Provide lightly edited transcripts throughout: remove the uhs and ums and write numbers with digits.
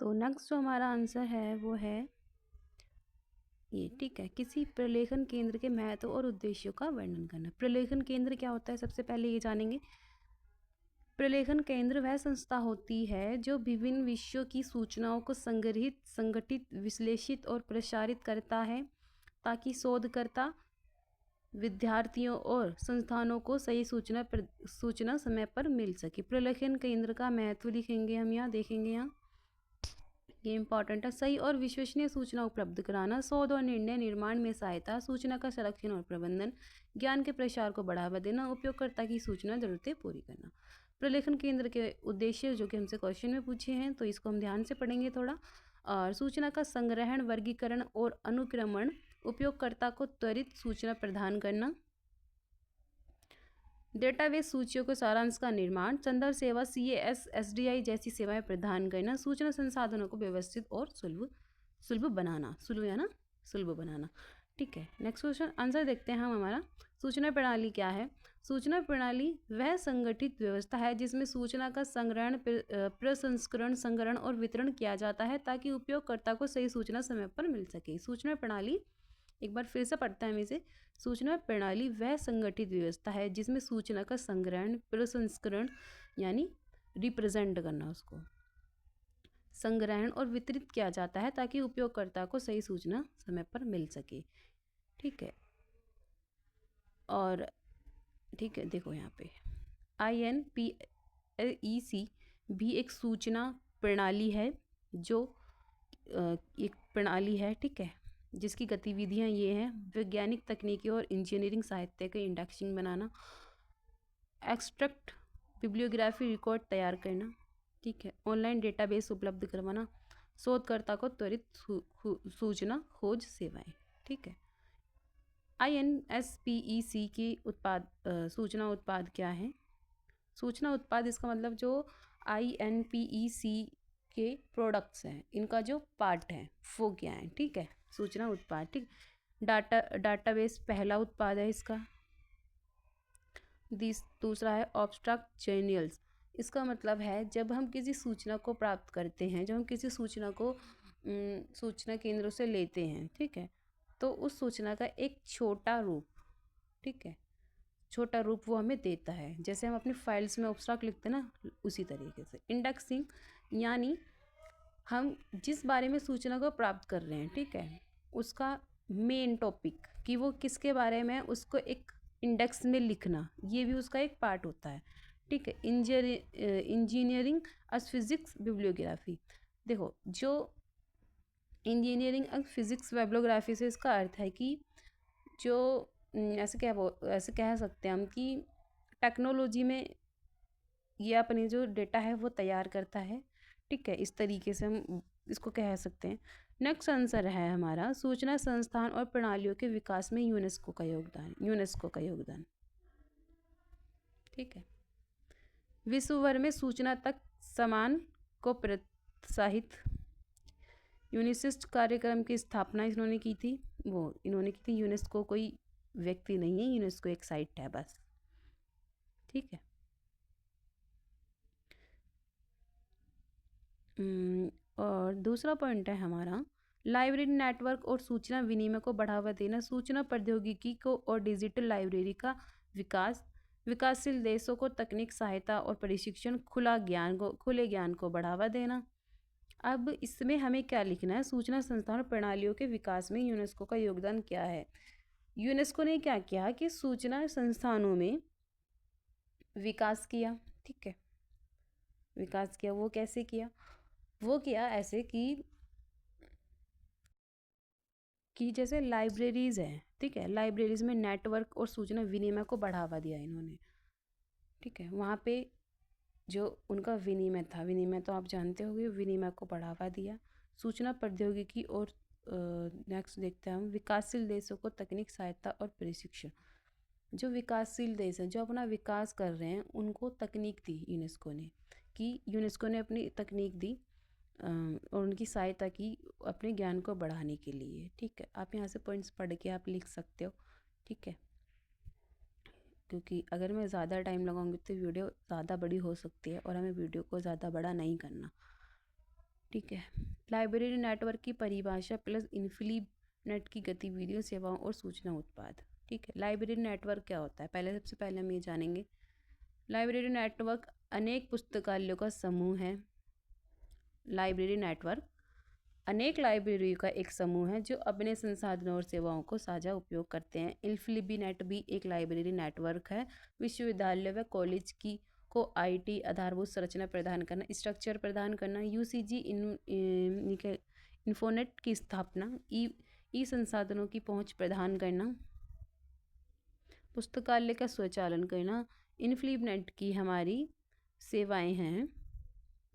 तो नेक्स्ट जो हमारा आंसर है वो है ये, ठीक है। किसी प्रलेखन केंद्र के महत्व और उद्देश्यों का वर्णन करना। प्रलेखन केंद्र क्या होता है, सबसे पहले ये जानेंगे। प्रलेखन केंद्र वह संस्था होती है जो विभिन्न विषयों की सूचनाओं को संग्रहित, संगठित, विश्लेषित और प्रसारित करता है ताकि शोधकर्ता, विद्यार्थियों और संस्थानों को सही सूचना समय पर मिल सके। प्रलेखन केंद्र का महत्व लिखेंगे हम, यहाँ देखेंगे। यहाँ ये इंपॉर्टेंट है। सही और विश्वसनीय सूचना उपलब्ध कराना, शोध और निर्णय निर्माण में सहायता, सूचना का संरक्षण और प्रबंधन, ज्ञान के प्रसार को बढ़ावा देना, उपयोगकर्ता की सूचना जरूरतें पूरी करना। प्रलेखन केंद्र के उद्देश्य जो कि हमसे क्वेश्चन में पूछे हैं, तो इसको हम ध्यान से पढ़ेंगे थोड़ा। और सूचना का संग्रहण, वर्गीकरण और अनुक्रमण, उपयोगकर्ता को त्वरित सूचना प्रदान करना, डेटाबेस सूचियों के सारांश का निर्माण, संदर्भ सेवा CAS SDI जैसी सेवाएं प्रदान करना, सूचना संसाधनों को व्यवस्थित और सुलभ बनाना, सुलभ बनाना। ठीक है, नेक्स्ट क्वेश्चन आंसर देखते हैं हम हमारा। सूचना प्रणाली क्या है? सूचना प्रणाली वह संगठित व्यवस्था है जिसमें सूचना का संग्रहण, प्रसंस्करण, संग्रहण और वितरण किया जाता है ताकि उपयोगकर्ता को सही सूचना समय पर मिल सके। सूचना प्रणाली, एक बार फिर से पढ़ते हैं हम इसे। सूचना प्रणाली वह संगठित व्यवस्था है जिसमें सूचना का संग्रहण, प्रसंस्करण यानी रिप्रेजेंट करना, उसको संग्रहण और वितरित किया जाता है ताकि उपयोगकर्ता को सही सूचना समय पर मिल सके। ठीक है, और ठीक है, देखो यहाँ पे INPEC भी एक सूचना प्रणाली है, जो एक प्रणाली है, ठीक है, जिसकी गतिविधियाँ ये हैं: वैज्ञानिक तकनीकी और इंजीनियरिंग साहित्य के इंडेक्सिंग बनाना, एक्सट्रैक्ट बिब्लियोग्राफी रिकॉर्ड तैयार करना, ठीक है, ऑनलाइन डेटाबेस उपलब्ध करवाना, शोधकर्ता को त्वरित सूचना खोज सेवाएं। ठीक है, INSPEC की सूचना उत्पाद क्या है? सूचना उत्पाद, इसका मतलब जो INPEC के प्रोडक्ट्स हैं, इनका जो पार्ट है वो क्या है? ठीक है, सूचना उत्पाद। ठीक, डाटाबेस पहला उत्पाद है इसका। दूसरा है ऑब्स्ट्रक्ट जर्नल्स। इसका मतलब है जब हम किसी सूचना को प्राप्त करते हैं, जब हम किसी सूचना को सूचना केंद्रों से लेते हैं, ठीक है, तो उस सूचना का एक छोटा रूप, ठीक है, छोटा रूप वो हमें देता है। जैसे हम अपनी फाइल्स में ऑब्स्ट्रक्ट लिखते हैं ना, उसी तरीके से इंडेक्सिंग, यानी हम जिस बारे में सूचना को प्राप्त कर रहे हैं, ठीक है, उसका मेन टॉपिक कि वो किसके बारे में है, उसको एक इंडेक्स में लिखना, ये भी उसका एक पार्ट होता है। ठीक है, इंजीनियरिंग एज फिजिक्स बिब्लियोग्राफी। देखो, जो इंजीनियरिंग एज फिजिक्स बिब्लियोग्राफी से इसका अर्थ है कि जो ऐसे कह सकते हैं हम कि टेक्नोलॉजी में ये अपने जो डेटा है वो तैयार करता है। ठीक है, इस तरीके से हम इसको कह सकते हैं। नेक्स्ट आंसर है हमारा, सूचना संस्थान और प्रणालियों के विकास में यूनेस्को का योगदान। ठीक है, विश्व भर में सूचना तक समान को प्रोत्साहित, यूनिसिस्ट कार्यक्रम की स्थापना इन्होंने की थी। यूनेस्को कोई व्यक्ति नहीं है, यूनेस्को एक साइट है बस। ठीक है, और दूसरा पॉइंट है हमारा, लाइब्रेरी नेटवर्क और सूचना विनिमय को बढ़ावा देना, सूचना प्रौद्योगिकी को और डिजिटल लाइब्रेरी का विकास, विकासशील देशों को तकनीक सहायता और प्रशिक्षण, खुले ज्ञान को बढ़ावा देना। अब इसमें हमें क्या लिखना है? सूचना संस्थान और प्रणालियों के विकास में यूनेस्को का योगदान क्या है? यूनेस्को ने क्या किया कि सूचना संस्थानों में विकास किया। ठीक है, विकास किया, वो कैसे किया? वो किया ऐसे कि जैसे लाइब्रेरीज हैं, ठीक है, लाइब्रेरीज में नेटवर्क और सूचना विनिमय को बढ़ावा दिया इन्होंने। ठीक है, वहाँ पे जो उनका विनिमय तो आप जानते होंगे, विनिमय को बढ़ावा दिया। सूचना प्रौद्योगिकी और नेक्स्ट देखते हैं हम, विकासशील देशों को तकनीक सहायता और प्रशिक्षण। जो विकासशील देश हैं, जो अपना विकास कर रहे हैं, उनको तकनीक दी यूनेस्को ने अपनी तकनीक दी और उनकी सहायता की अपने ज्ञान को बढ़ाने के लिए। ठीक है, आप यहाँ से पॉइंट्स पढ़ के आप लिख सकते हो। ठीक है, क्योंकि अगर मैं ज़्यादा टाइम लगाऊंगी तो वीडियो ज़्यादा बड़ी हो सकती है और हमें वीडियो को ज़्यादा बड़ा नहीं करना। ठीक है। लाइब्रेरी नेटवर्क की परिभाषा प्लस इन्फिलीनेट की गतिविधियों, सेवाओं और सूचना उत्पाद। ठीक है, लाइब्रेरी नेटवर्क क्या होता है, सबसे पहले हम ये जानेंगे। लाइब्रेरी नेटवर्क अनेक पुस्तकालयों का समूह है। लाइब्रेरी नेटवर्क अनेक लाइब्रेरी का एक समूह है जो अपने संसाधनों और सेवाओं को साझा उपयोग करते हैं। इन्फिलीनेट भी एक लाइब्रेरी नेटवर्क है। विश्वविद्यालय व कॉलेज की को आईटी आधारभूत संरचना प्रदान करना, स्ट्रक्चर प्रदान करना, यूसीजी इन्फोनेट की स्थापना, ई संसाधनों की पहुंच प्रदान करना, पुस्तकालय का स्वचालन करना, इन्फिलीनेट की हमारी सेवाएं हैं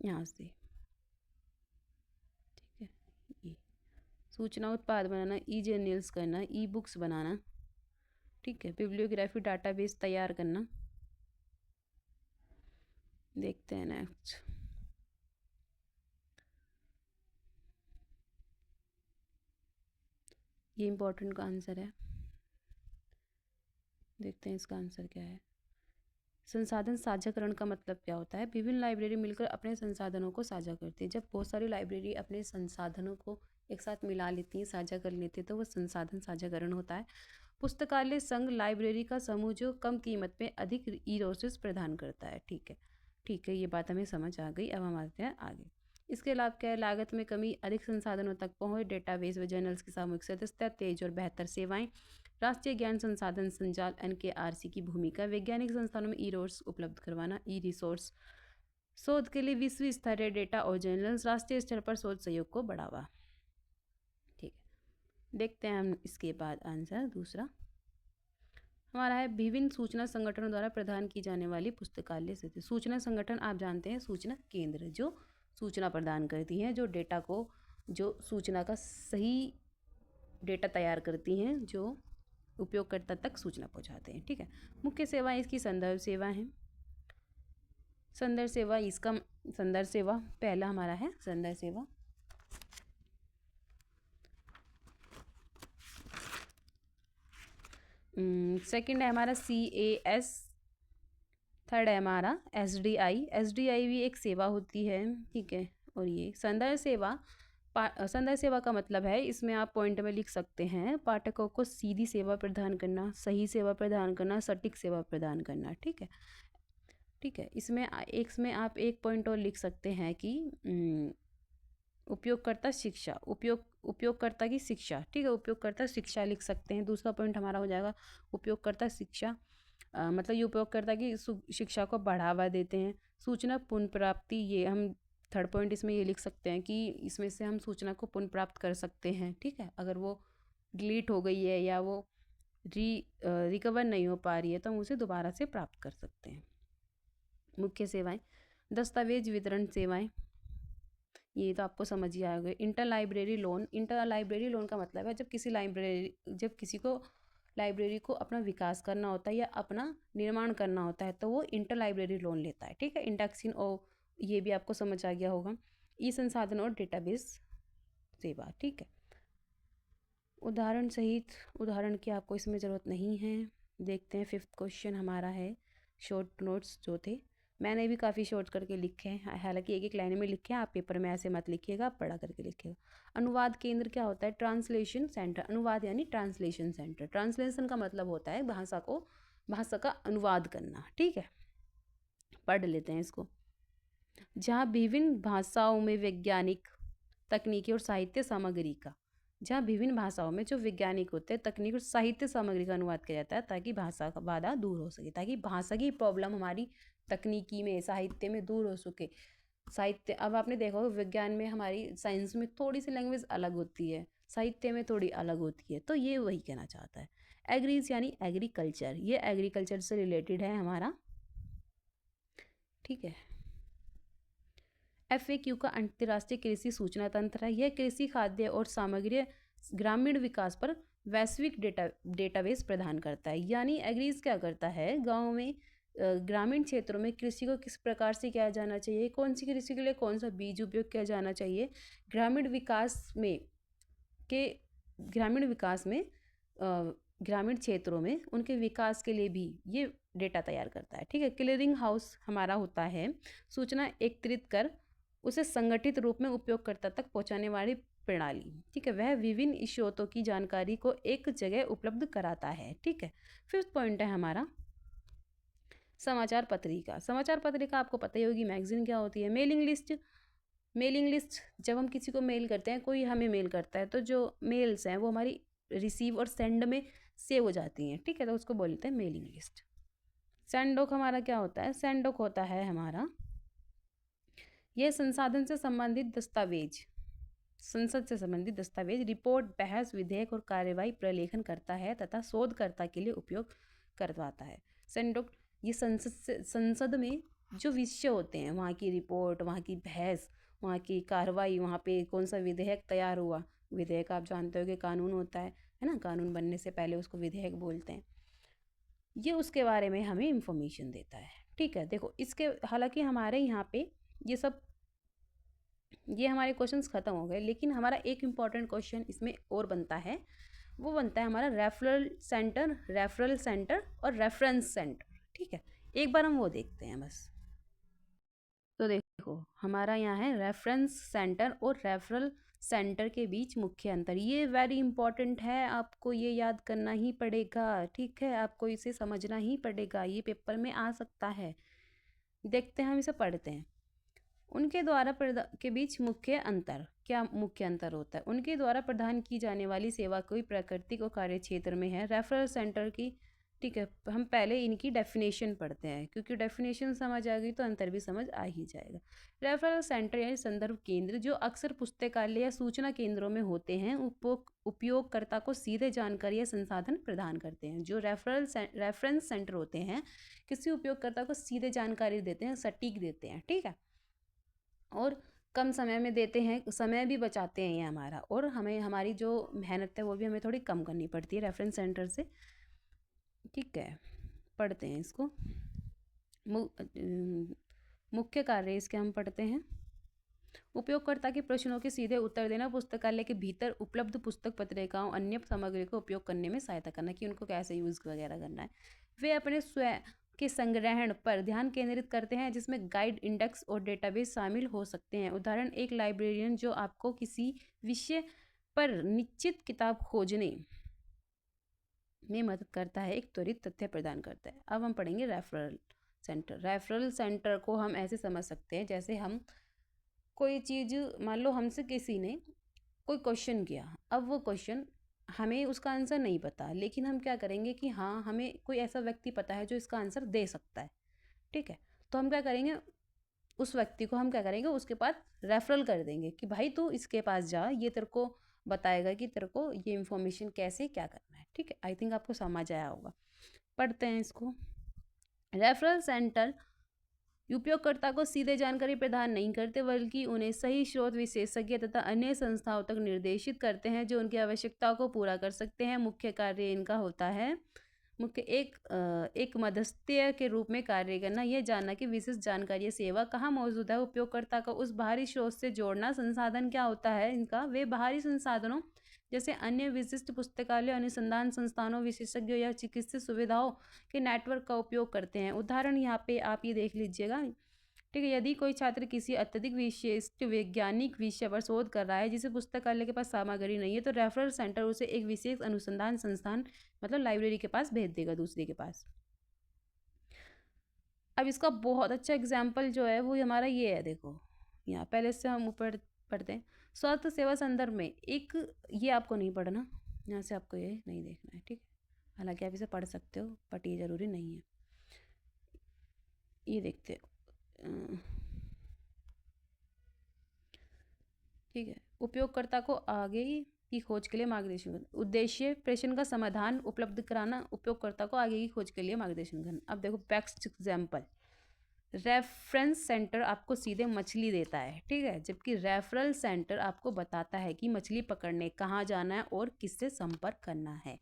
यहाँ से। ठीक है, ये सूचना उत्पाद बनाना, ई जर्नल्स करना, ई बुक्स बनाना। ठीक है, बिब्लियोग्राफी डाटाबेस तैयार करना। देखते हैं नेक्स्ट। ये इम्पोर्टेंट का आंसर है, देखते हैं इसका आंसर क्या है। संसाधन साझाकरण का मतलब क्या होता है? विभिन्न लाइब्रेरी मिलकर अपने संसाधनों को साझा करती है। जब बहुत सारी लाइब्रेरी अपने संसाधनों को एक साथ मिला लेती हैं, साझा कर लेती है, तो वह संसाधन साझाकरण होता है। पुस्तकालय संघ लाइब्रेरी का समूह जो कम कीमत में अधिक ई रिसोर्सेज प्रदान करता है। ठीक है, ये बात हमें समझ आ गई। अब हम आते हैं आगे। इसके लाभ क्या है? लागत में कमी, अधिक संसाधनों तक पहुंच, डेटाबेस व जर्नल्स की सामूहिक सदस्यता, तेज और बेहतर सेवाएं, राष्ट्रीय ज्ञान संसाधन संजाल एनकेआरसी की भूमिका, वैज्ञानिक संस्थानों में ई रिसोर्स उपलब्ध करवाना, ई रिसोर्स शोध के लिए विश्व स्तरीय डेटा और जर्नल्स, राष्ट्रीय स्तर पर शोध सहयोग को बढ़ावा। ठीक है, देखते हैं हम इसके बाद आंसर दूसरा हमारा है। विभिन्न सूचना संगठनों द्वारा प्रदान की जाने वाली पुस्तकालय स्थिति। सूचना संगठन आप जानते हैं, सूचना केंद्र जो सूचना प्रदान करती हैं, जो डेटा को, जो सूचना का सही डेटा तैयार करती हैं, जो उपयोगकर्ता तक सूचना पहुंचाते हैं। ठीक है, मुख्य सेवाएं इसकी संदर्भ सेवा है। संदर्भ सेवा, इसका संदर्भ सेवा पहला हमारा है संदर्भ सेवा। सेकंड है हमारा CAS। थर्ड है हमारा SDI भी एक सेवा होती है। ठीक है, और ये संदर्भ सेवा, संदर्भ सेवा का मतलब है, इसमें आप पॉइंट में लिख सकते हैं, पाठकों को सीधी सेवा प्रदान करना, सही सेवा प्रदान करना, सटीक सेवा प्रदान करना। ठीक है, इसमें आप एक पॉइंट और लिख सकते हैं कि उपयोगकर्ता शिक्षा, उपयोगकर्ता की शिक्षा। ठीक है, उपयोगकर्ता शिक्षा लिख सकते हैं। दूसरा पॉइंट हमारा हो जाएगा उपयोगकर्ता शिक्षा, मतलब ये उपयोगकर्ता की शिक्षा को बढ़ावा देते हैं। सूचना पुनः प्राप्ति, ये हम थर्ड पॉइंट इसमें ये लिख सकते हैं कि इसमें से हम सूचना को पुनः प्राप्त कर सकते हैं। ठीक है, अगर वो डिलीट हो गई है या वो रिकवर नहीं हो पा रही है तो हम उसे दोबारा से प्राप्त कर सकते हैं। मुख्य सेवाएं, दस्तावेज वितरण सेवाएं, ये तो आपको समझ ही आएगा। इंटर लाइब्रेरी लोन का मतलब है जब किसी को लाइब्रेरी को अपना विकास करना होता है या अपना निर्माण करना होता है तो वो इंटर लाइब्रेरी लोन लेता है। ठीक है, इंडक्शन और ये भी आपको समझ आ गया होगा। ई संसाधन और डेटाबेस सेवा। ठीक है, उदाहरण सहित, उदाहरण की आपको इसमें ज़रूरत नहीं है। देखते हैं फिफ्थ क्वेश्चन हमारा है। शॉर्ट नोट्स जो थे मैंने भी काफ़ी शॉर्ट करके लिखे हैं, हालांकि एक एक लाइन में लिखे हैं, आप पेपर में ऐसे मत लिखिएगा, आप पढ़ा करके लिखिएगा। अनुवाद केंद्र क्या होता है? Translation centre. अनुवाद यानी ट्रांसलेशन सेंटर। ट्रांसलेशन का मतलब होता है भाषा का अनुवाद करना। ठीक है, पढ़ लेते हैं इसको। जहाँ विभिन्न भाषाओं में वैज्ञानिक, तकनीकी और साहित्य सामग्री का, जहाँ विभिन्न भाषाओं में जो वैज्ञानिक होते हैं, तकनीक और साहित्य सामग्री का अनुवाद किया जाता है ताकि भाषा का बाधा दूर हो सके, ताकि भाषा की प्रॉब्लम हमारी तकनीकी में, साहित्य में दूर हो सके। साहित्य, अब आपने देखा होगा विज्ञान में, हमारी साइंस में थोड़ी सी लैंग्वेज अलग होती है, साहित्य में थोड़ी अलग होती है, तो ये वही कहना चाहता है। एग्रीज यानी एग्रीकल्चर, ये एग्रीकल्चर से रिलेटेड है हमारा। ठीक है, FAQ का अंतर्राष्ट्रीय कृषि सूचना तंत्र है। यह कृषि, खाद्य और सामग्री ग्रामीण विकास पर वैश्विक डेटाबेस प्रदान करता है। यानी एग्रीज क्या करता है, गाँव में, ग्रामीण क्षेत्रों में कृषि को किस प्रकार से किया जाना चाहिए, कौन सी कृषि के लिए कौन सा बीज उपयोग किया जाना चाहिए, ग्रामीण विकास में ग्रामीण क्षेत्रों में उनके विकास के लिए भी ये डेटा तैयार करता है। ठीक है, क्लियरिंग हाउस हमारा होता है सूचना एकत्रित कर उसे संगठित रूप में उपयोगकर्ता तक पहुंचाने वाली प्रणाली, ठीक है, वह विभिन्न स्रोतों की जानकारी को एक जगह उपलब्ध कराता है, ठीक है। फिफ्थ पॉइंट है हमारा समाचार पत्रिका। समाचार पत्रिका आपको पता ही होगी, मैगजीन क्या होती है। मेलिंग लिस्ट, मेलिंग लिस्ट जब हम किसी को मेल करते हैं, कोई हमें मेल करता है, तो जो मेल्स हैं वो हमारी रिसीव और सेंड में सेव हो जाती हैं, ठीक है, तो उसको बोलते हैं मेलिंग लिस्ट। सेंडोक हमारा क्या होता है? सेंडोक होता है हमारा यह संसाधन से संबंधित दस्तावेज, संसद से संबंधित दस्तावेज, रिपोर्ट, बहस, विधेयक और कार्यवाही प्रलेखन करता है तथा शोधकर्ता के लिए उपयोग करवाता है। सेंडोक ये संसद में जो विषय होते हैं, वहाँ की रिपोर्ट, वहाँ की बहस, वहाँ की कार्रवाई, वहाँ पे कौन सा विधेयक तैयार हुआ, विधेयक आप जानते हो कि कानून होता है ना, कानून बनने से पहले उसको विधेयक बोलते हैं, ये उसके बारे में हमें इंफॉर्मेशन देता है, ठीक है। देखो इसके, हालांकि हमारे यहाँ पे ये सब, ये हमारे क्वेश्चंस खत्म हो गए, लेकिन हमारा एक इम्पॉर्टेंट क्वेश्चन इसमें और बनता है, वो बनता है हमारा रेफरल सेंटर, रेफरल सेंटर और रेफरेंस सेंटर, ठीक है। एक बार हम वो देखते हैं बस। तो देखो हमारा यहाँ है रेफरेंस सेंटर और रेफरल सेंटर के बीच मुख्य अंतर, ये वेरी इंपॉर्टेंट है, आपको ये याद करना ही पड़ेगा, ठीक है, आपको इसे समझना ही पड़ेगा, ये पेपर में आ सकता है। देखते हैं, हम इसे पढ़ते हैं। उनके द्वारा के बीच मुख्य अंतर, क्या मुख्य अंतर होता है? उनके द्वारा प्रदान की जाने वाली सेवा कोई प्राकृतिक और कार्य क्षेत्र में है। रेफरल सेंटर की, ठीक है, हम पहले इनकी डेफिनेशन पढ़ते हैं, क्योंकि डेफिनेशन समझ आ गई तो अंतर भी समझ आ ही जाएगा। रेफरल सेंटर यानी संदर्भ केंद्र, जो अक्सर पुस्तकालय या सूचना केंद्रों में होते हैं, उपयोगकर्ता को सीधे जानकारी या संसाधन प्रदान करते हैं। जो रेफरेंस सेंटर होते हैं, किसी उपयोगकर्ता को सीधे जानकारी देते हैं, सटीक देते हैं, ठीक है, और कम समय में देते हैं, समय भी बचाते हैं ये हमारा, और हमें हमारी जो मेहनत है वो भी हमें थोड़ी कम करनी पड़ती है रेफरेंस सेंटर से, ठीक है। पढ़ते हैं इसको। मुख्य कार्य इसके हम पढ़ते हैं। उपयोगकर्ता के प्रश्नों के सीधे उत्तर देना, पुस्तकालय के भीतर उपलब्ध पुस्तक, पत्रिकाओं, अन्य सामग्री को उपयोग करने में सहायता करना, कि उनको कैसे यूज़ वगैरह करना है। वे अपने स्वयं के संग्रहण पर ध्यान केंद्रित करते हैं, जिसमें गाइड, इंडेक्स और डेटाबेस शामिल हो सकते हैं। उदाहरण, एक लाइब्रेरियन जो आपको किसी विषय पर निश्चित किताब खोजने में मदद करता है, एक त्वरित तथ्य प्रदान करता है। अब हम पढ़ेंगे रेफरल सेंटर। रेफरल सेंटर को हम ऐसे समझ सकते हैं, जैसे हम कोई चीज़, मान लो हमसे किसी ने कोई क्वेश्चन किया, अब वो क्वेश्चन हमें उसका आंसर नहीं पता, लेकिन हम क्या करेंगे कि हाँ, हमें कोई ऐसा व्यक्ति पता है जो इसका आंसर दे सकता है, ठीक है, तो हम क्या करेंगे, उस व्यक्ति को हम क्या करेंगे, उसके पास रेफरल कर देंगे कि भाई तू इसके पास जा, ये तेरे को बताएगा कि तेरे को ये इन्फॉर्मेशन कैसे क्या करना है, ठीक है। आई थिंक आपको समझ आया होगा। पढ़ते हैं इसको। रेफरल सेंटर उपयोगकर्ता को सीधे जानकारी प्रदान नहीं करते, बल्कि उन्हें सही स्रोत, विशेषज्ञ तथा अन्य संस्थाओं तक निर्देशित करते हैं जो उनकी आवश्यकताओं को पूरा कर सकते हैं। मुख्य कार्य इनका होता है, मुख्य एक मध्यस्थीय के रूप में कार्य करना, यह जानना कि विशिष्ट जानकारी या सेवा कहाँ मौजूद है, उपयोगकर्ता को उस बाहरी स्रोत से जोड़ना। संसाधन क्या होता है इनका? वे बाहरी संसाधनों जैसे अन्य विशिष्ट पुस्तकालय, अनुसंधान संस्थानों, विशेषज्ञों या चिकित्सा सुविधाओं के नेटवर्क का उपयोग करते हैं। उदाहरण यहाँ पे आप ये देख लीजिएगा, ठीक है। यदि कोई छात्र किसी अत्यधिक विशिष्ट वैज्ञानिक विषय पर शोध कर रहा है जिसे पुस्तकालय के पास सामग्री नहीं है, तो रेफरल सेंटर उसे एक विशेष अनुसंधान संस्थान, मतलब लाइब्रेरी के पास भेज देगा, दूसरे के पास। अब इसका बहुत अच्छा एग्जाम्पल जो है वो हमारा ये है, देखो यहाँ पहले से हम ऊपर पढ़ते हैं। स्वास्थ्य सेवा संदर्भ में एक, ये आपको नहीं पढ़ना, यहाँ से आपको ये नहीं देखना है, ठीक है, हालांकि आप इसे पढ़ सकते हो बट ये ज़रूरी नहीं है। ये देखते हो, ठीक है। उपयोगकर्ता को आगे की खोज के लिए मार्गदर्शन करना। उद्देश्य, प्रश्न का समाधान उपलब्ध कराना, उपयोगकर्ता को आगे की खोज के लिए मार्गदर्शन करना। अब देखो बेस्ट एग्जाम्पल, रेफरेंस सेंटर आपको सीधे मछली देता है, ठीक है, जबकि रेफरल सेंटर आपको बताता है कि मछली पकड़ने कहाँ जाना है और किससे संपर्क करना है।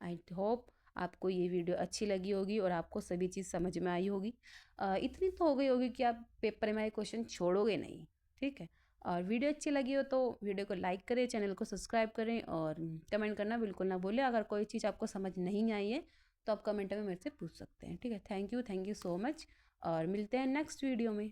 आई होप आपको ये वीडियो अच्छी लगी होगी और आपको सभी चीज़ समझ में आई होगी। इतनी तो हो गई होगी कि आप पेपर में क्वेश्चन छोड़ोगे नहीं, ठीक है। और वीडियो अच्छी लगी हो तो वीडियो को लाइक करें, चैनल को सब्सक्राइब करें और कमेंट करना बिल्कुल ना भूलें। अगर कोई चीज़ आपको समझ नहीं आई है तो आप कमेंट में मेरे से पूछ सकते हैं, ठीक है। थैंक यू सो मच, और मिलते हैं नेक्स्ट वीडियो में।